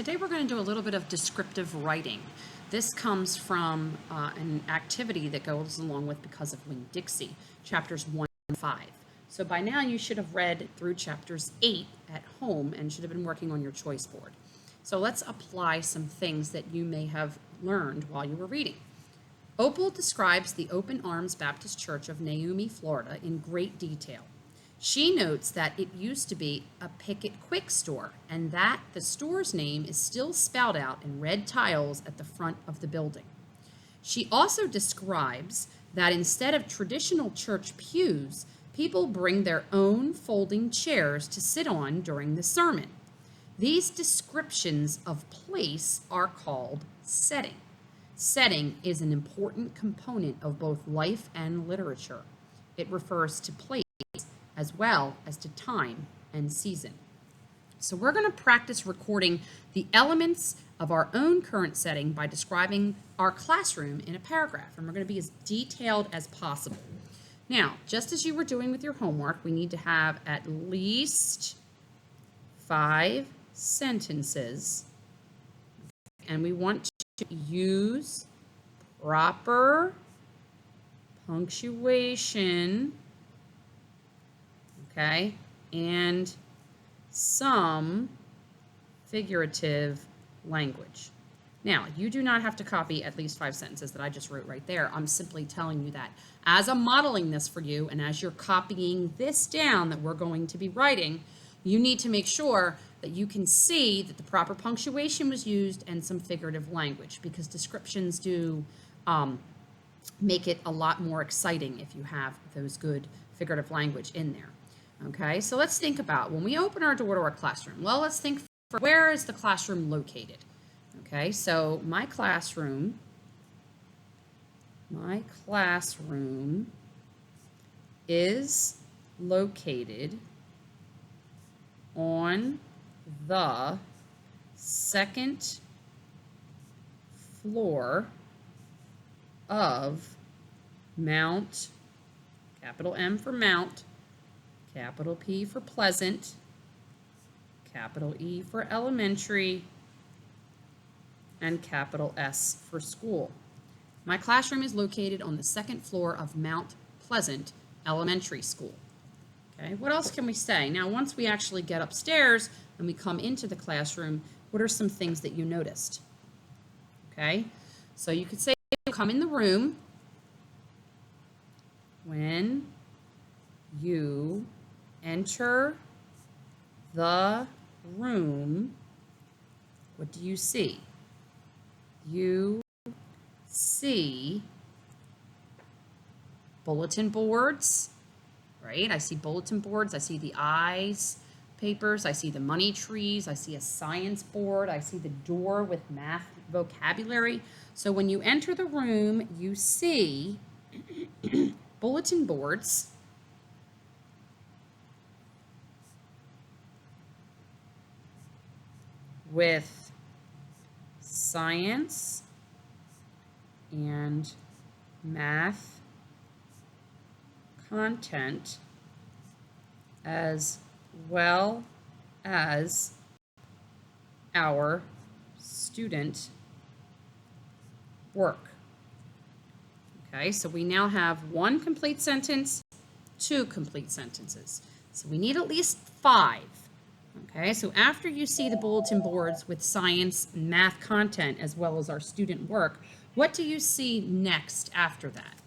Today we're going to do a little bit of descriptive writing. This comes from an activity that goes along with Because of Winn, Dixie, chapters 1 and 5. So by now you should have read through chapters 8 at home and should have been working on your choice board. So let's apply some things that you may have learned while you were reading. Opal describes the Open Arms Baptist Church of Naomi, Florida in great detail. She notes that it used to be a Picket Quick store and that the store's name is still spelled out in red tiles at the front of the building. She also describes that instead of traditional church pews, people bring their own folding chairs to sit on during the sermon. These descriptions of place are called setting. Setting is an important component of both life and literature. It refers to place as well as to time and season. So we're going to practice recording the elements of our own current setting by describing our classroom in a paragraph, and we're going to be as detailed as possible. Now, just as you were doing with your homework, we need to have at least 5 sentences, and we want to use proper punctuation, okay, and some figurative language. Now, you do not have to copy at least 5 sentences that I just wrote right there. I'm simply telling you that as I'm modeling this for you and as you're copying this down that we're going to be writing, you need to make sure that you can see that the proper punctuation was used and some figurative language, because descriptions do make it a lot more exciting if you have those good figurative language in there. Okay, so let's think about when we open our door to our classroom. Well, let's think for where is the classroom located? Okay, so my classroom is located on the 2nd floor of Mount, capital M for Mount, capital P for Pleasant, capital E for Elementary, and capital S for School. My classroom is located on the 2nd floor of Mount Pleasant Elementary School. Okay, what else can we say? Now, once we actually get upstairs and we come into the classroom, what are some things that you noticed? Okay, so you could say, come in the room. When you enter the room, what do you see? You see bulletin boards, right? I see bulletin boards. I see the eyes papers. I see the money trees. I see a science board. I see the door with math vocabulary. So when you enter the room, you see bulletin boards, with science and math content, as well as our student work. Okay, so we now have 1 complete sentence, 2 complete sentences. So we need at least 5. Okay, so after you see the bulletin boards with science and math content as well as our student work, what do you see next after that?